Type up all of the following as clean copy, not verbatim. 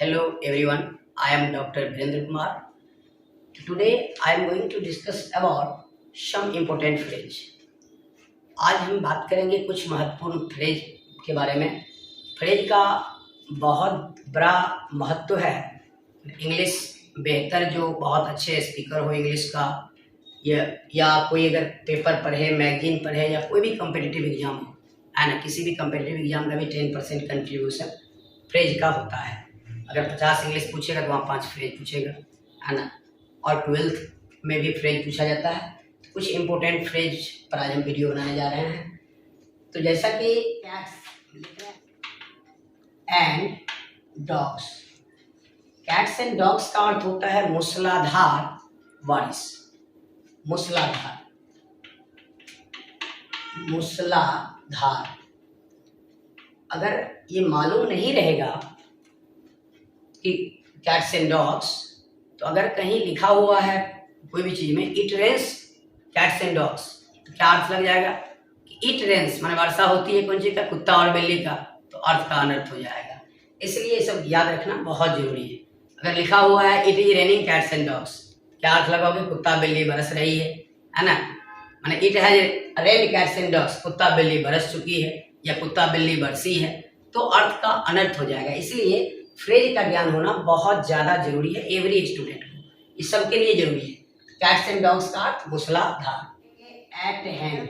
Hello everyone, I am Dr. Virendra Kumar. Today I am going to discuss about some important phrase. आज हम बात करेंगे कुछ महत्वपूर्ण फ्रेज के बारे में। फ्रेज का बहुत बड़ा महत्व है। इंग्लिश बेहतर जो बहुत अच्छे स्पीकर हो इंग्लिश का या कोई अगर पेपर पढ़े, मैगजीन पढ़े या कोई भी कॉम्पिटिटिव एग्जाम हो, है ना, किसी भी कॉम्पिटिटिव एग्जाम का भी 10% कंट्रीब्यूशन फ्रेज का होता है। अगर 50 इंग्लिश पूछेगा तो वहाँ 5 फ्रेज पूछेगा, है ना। और 12th में भी फ्रेज पूछा जाता है। तो कुछ इम्पोर्टेंट फ्रेज पर आज हम वीडियो बनाने जा रहे हैं। तो जैसा कि and dogs, cats and dogs का अर्थ होता है मूसलाधार बारिश। मूसलाधार, मूसलाधार। अगर ये मालूम नहीं रहेगा कि कैट्स एंड डॉग्स, तो अगर कहीं लिखा हुआ है कोई भी चीज में it rains cats and dogs, तो क्या अर्थ लग जाएगा कि इट रेन्स माने वर्षा होती है कौन चीज का, कुत्ता और बिल्ली का, तो अर्थ का अनर्थ हो जाएगा। इसलिए ये सब याद रखना बहुत जरूरी है। अगर लिखा हुआ है it is raining cats and dogs, क्या अर्थ लगाओगे, कुत्ता बिल्ली बरस रही है ना। माने it has rained cats and dogs, कुत्ता बिल्ली बरस चुकी है या कुत्ता बिल्ली बरसी है, तो अर्थ का अनर्थ हो जाएगा। इसलिए फ्रेज का ज्ञान होना बहुत ज्यादा जरूरी है एवरी स्टूडेंट को, इस सब के लिए जरूरी है। कैट्स एंड डॉग्स का अर्थ मूसलाधार। एट हैंड,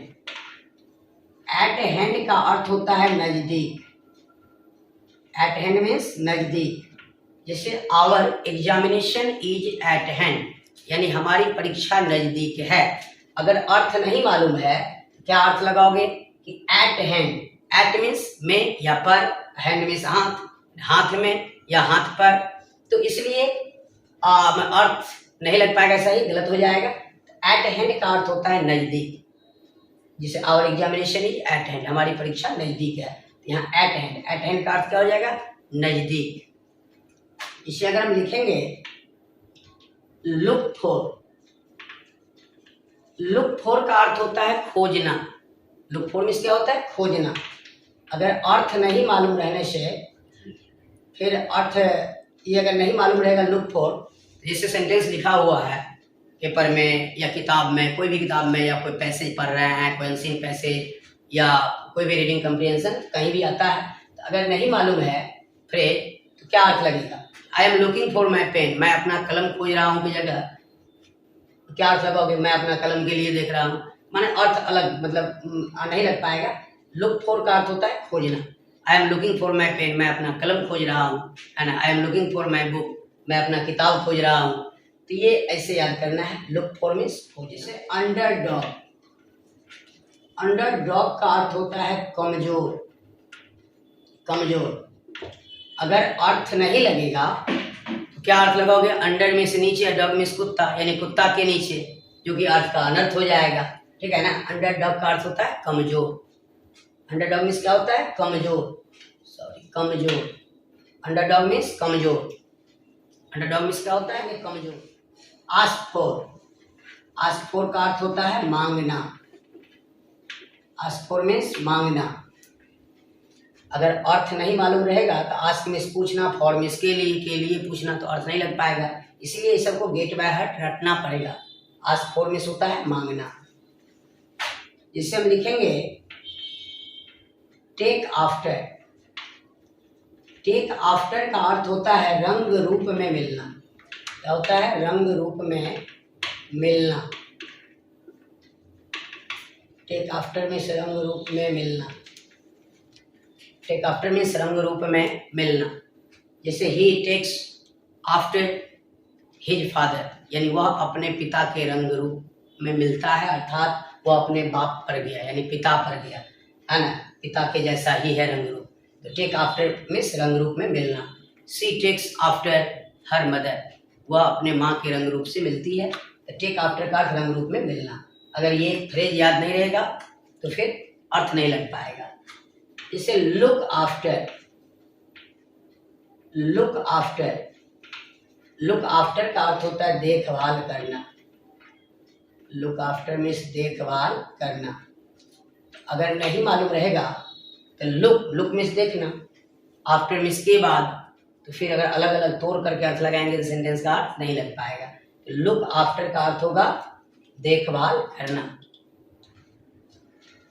एट हैंड का अर्थ होता है नजदीक। एट हैंड मीन्स नजदीक। जैसे our examination is at hand, यानी हमारी परीक्षा नजदीक है। अगर अर्थ नहीं मालूम है क्या अर्थ लगाओगे कि एट हैंड। एट मीन्स में या पर, हैंड मीन्स हाथ, हाथ में या हाथ पर, तो इसलिए अर्थ नहीं लग पाएगा, सही गलत हो जाएगा। एट हैंड का अर्थ होता है नजदीक। जिसे our examination is at hand, हमारी परीक्षा नजदीक है। यहाँ एट हैंड, एट हैंड का अर्थ क्या हो जाएगा, नजदीक। इसे अगर हम लिखेंगे लुक फॉर, लुक फॉर का अर्थ होता है खोजना। लुक फॉर मीन्स क्या होता है, खोजना। अगर अर्थ नहीं मालूम रहने से, फिर अर्थ ये अगर नहीं मालूम रहेगा लुक फॉर, जैसे सेंटेंस लिखा हुआ है पेपर में या किताब में, कोई भी किताब में, या कोई पैसेज पढ़ रहे हैं, कोई अनसीन पैसेज या कोई भी रीडिंग कंप्रीहेंशन कहीं भी आता है, तो अगर नहीं मालूम है फ्रेज, तो क्या अर्थ लगेगा, I am looking for my pen, मैं अपना कलम खोज रहा हूँ की जगह क्या अर्थ लगाओगे, मैं अपना कलम के लिए देख रहा हूँ। माने अर्थ अलग, मतलब नहीं लग पाएगा। लुक फॉर का अर्थ होता है खोजना। I am looking for my pen, मैं अपना कलम खोज रहा हूँ, है ना। I am looking for my book, मैं अपना किताब खोज रहा हूँ। तो ये ऐसे याद करना है। लुक फॉर मीन्स खोज। जैसे अंडर डॉग, अंडर डॉग का अर्थ होता है कमजोर, कमजोर। अगर अर्थ नहीं लगेगा तो क्या अर्थ लगाओगे, अंडर मीन्स नीचे, डॉग मीन्स कुत्ता, यानी कुत्ता के नीचे, जो कि अर्थ का अनर्थ हो जाएगा, ठीक है ना। अंडर डॉग का अर्थ होता है कमजोर। अंडर डॉग मीन्स क्या होता है, कमजोर, सॉरी कमजोर। अंडर डॉग मीन्स कमजोर। अंडर डॉग मीन्स क्या होता है, कमजोर। आस्क फॉर, आस्क फॉर का अर्थ होता है मांगना। आस्क फॉर मीन्स मांगना। अगर अर्थ नहीं मालूम रहेगा तो आस्क मीन्स पूछना, फॉर मीन्स के लिए पूछना, तो अर्थ नहीं लग पाएगा। इसीलिए इस सबको गेट बाय हार्ट रटना पड़ेगा। आस्क फॉर मीन्स होता है मांगना। जिससे हम लिखेंगे टेक आफ्टर। टेक आफ्टर का अर्थ होता है रंग रूप में मिलना। क्या होता है, रंग रूप में मिलना। टेक आफ्टर मीन्स रंग रूप में मिलना। टेक आफ्टर मीन्स रंग रूप में मिलना। जैसे ही टेक्स आफ्टर हिज फादर, यानी वह अपने पिता के रंग रूप में मिलता है, अर्थात वह अपने बाप पर गया, यानी पिता पर गया, है ना। पिता के जैसा ही है रंग रूप। तो टेक आफ्टर मीन्स रंग रूप में मिलना। सी टेक्स आफ्टर हर मदर, वह अपने माँ के रंग रूप से मिलती है। तो टेक आफ्टर का रंग रूप में मिलना। अगर ये फ्रेज याद नहीं रहेगा तो फिर अर्थ नहीं लग पाएगा। जैसे look after, look after, look after का अर्थ होता है देखभाल करना। लुक आफ्टर मीन्स देखभाल करना। अगर नहीं मालूम रहेगा तो लुक, लुक मीन्स देखना, आफ्टर मीन्स के बाद, तो फिर अगर अलग अलग तोड़ करके अर्थ लगाएंगे तो सेंटेंस का अर्थ नहीं लग पाएगा। तो लुक आफ्टर का अर्थ होगा देखभाल करना।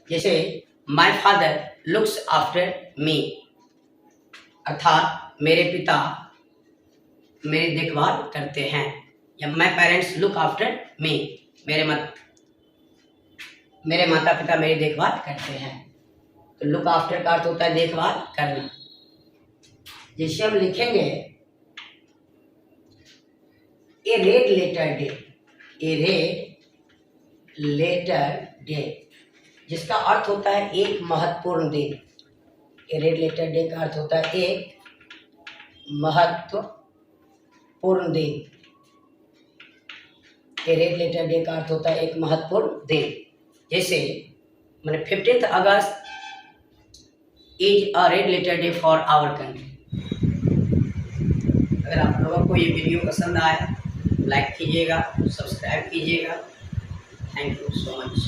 जैसे my father looks after me, अर्थात मेरे पिता मेरी देखभाल करते हैं, या my parents look after me, मेरे माता पिता मेरी देखभाल करते हैं। तो लुक आफ्टर का अर्थ होता है देखभाल करना। जैसे हम लिखेंगे ए रेड लेटर डे, ए रेड लेटर डे, जिसका अर्थ होता है एक महत्वपूर्ण दिन। ए रेड लेटर डे का अर्थ होता है एक महत्वपूर्ण दिन। ए रेड लेटर डे का अर्थ होता है एक महत्वपूर्ण दिन। जैसे मैंने 15 August is a red letter day for our country. अगर आप लोगों को ये वीडियो पसंद आए लाइक कीजिएगा, सब्सक्राइब कीजिएगा। Thank you so much.